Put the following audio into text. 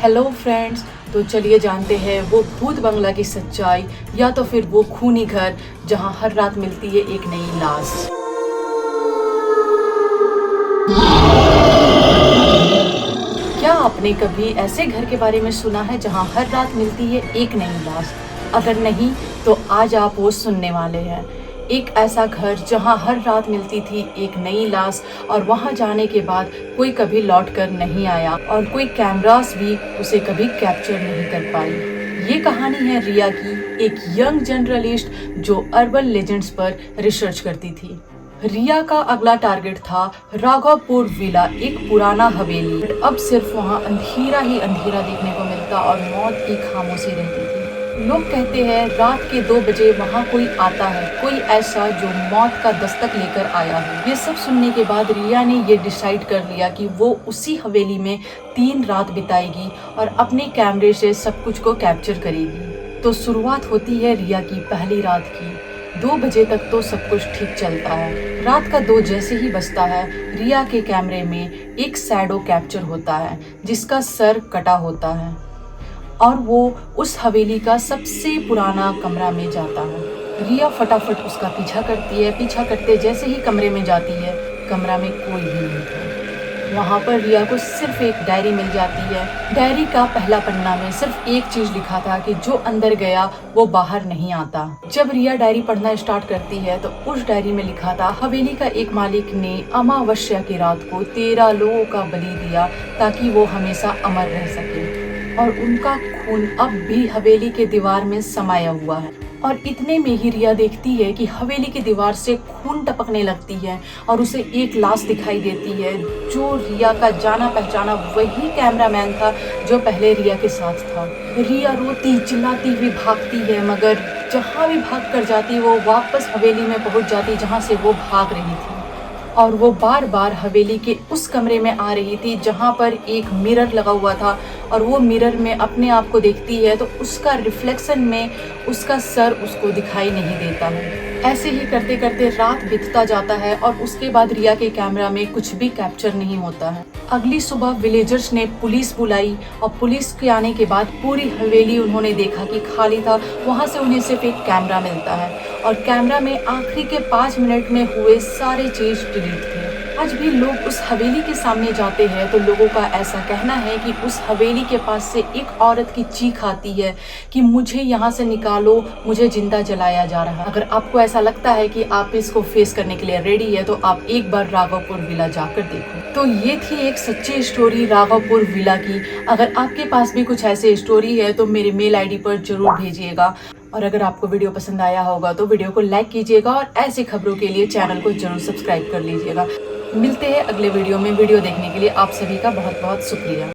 Hello friends, तो चलिए जानते हैं वो भूत बंगला की सच्चाई या तो फिर वो खूनी घर जहां हर रात मिलती है एक नई लाश। क्या आपने कभी ऐसे घर के बारे में सुना है जहां हर रात मिलती है एक नई लाश? अगर नहीं तो आज आप वो सुनने वाले हैं। एक ऐसा घर जहां हर रात मिलती थी एक नई लाश और वहां जाने के बाद कोई कभी लौट कर नहीं आया और कोई कैमरास भी उसे कभी कैप्चर नहीं कर पाई। ये कहानी है रिया की, एक यंग जर्नलिस्ट जो अर्बन लेजेंड्स पर रिसर्च करती थी। रिया का अगला टारगेट था राघवपुर विला, एक पुराना हवेली। अब सिर्फ वहाँ अंधेरा ही अंधेरा देखने को मिलता और मौत की खामोशी रहती थी। लोग कहते हैं रात के 2 बजे वहाँ कोई आता है, कोई ऐसा जो मौत का दस्तक लेकर आया हो। ये सब सुनने के बाद रिया ने ये डिसाइड कर लिया कि वो उसी हवेली में 3 रात बिताएगी और अपने कैमरे से सब कुछ को कैप्चर करेगी। तो शुरुआत होती है रिया की पहली रात की। 2 बजे तक तो सब कुछ ठीक चलता है। रात का 2 जैसे ही बजता है, रिया के कैमरे में एक शैडो कैप्चर होता है जिसका सर कटा होता है और वो उस हवेली का सबसे पुराना कमरा में जाता है। रिया फटाफट उसका पीछा करती है। पीछा करते जैसे ही कमरे में जाती है, कमरा में कोई भी नहीं था। वहाँ पर रिया को सिर्फ एक डायरी मिल जाती है। डायरी का पहला पन्ना में सिर्फ एक चीज लिखा था कि जो अंदर गया वो बाहर नहीं आता। जब रिया डायरी पढ़ना स्टार्ट करती है तो उस डायरी में लिखा था, हवेली का एक मालिक ने अमावस्या की रात को 13 लोगों का बलि दिया ताकि वो हमेशा अमर रह सके और उनका खून अब भी हवेली के दीवार में समाया हुआ है। और इतने में ही रिया देखती है कि हवेली की दीवार से खून टपकने लगती है और उसे एक लाश दिखाई देती है। जो रिया का जाना पहचाना वही कैमरामैन था जो पहले रिया के साथ था। रिया रोती चिल्लाती हुई भागती है, मगर जहाँ भी भाग कर जाती वो वापस हवेली में पहुँच जाती जहाँ से वो भाग रही थी। और वो बार बार हवेली के उस कमरे में आ रही थी जहाँ पर एक मिरर लगा हुआ था और वो मिरर में अपने आप को देखती है तो उसका रिफ्लेक्शन में उसका सर उसको दिखाई नहीं देता है। ऐसे ही करते करते रात बीतता जाता है और उसके बाद रिया के कैमरा में कुछ भी कैप्चर नहीं होता है। अगली सुबह विलेजर्स ने पुलिस बुलाई और पुलिस के आने के बाद पूरी हवेली उन्होंने देखा कि खाली था। वहाँ से उन्हें सिर्फ एक कैमरा मिलता है और कैमरा में आखिरी के 5 मिनट में हुए सारे चीज डिलीट थे। आज भी लोग उस हवेली के सामने जाते हैं तो लोगों का ऐसा कहना है कि उस हवेली के पास से एक औरत की चीख आती है कि मुझे यहाँ से निकालो, मुझे जिंदा जलाया जा रहा है। अगर आपको ऐसा लगता है कि आप इसको फेस करने के लिए रेडी है तो आप एक बार राघवपुर विला जाकर देखो। तो ये थी एक सच्ची स्टोरी राघवपुर विला की। अगर आपके पास भी कुछ ऐसे स्टोरी है तो मेरे मेल आईडी पर जरूर भेजिएगा। और अगर आपको वीडियो पसंद आया होगा तो वीडियो को लाइक कीजिएगा और ऐसी खबरों के लिए चैनल को जरूर सब्सक्राइब कर लीजिएगा। मिलते हैं अगले वीडियो में। वीडियो देखने के लिए आप सभी का बहुत बहुत शुक्रिया।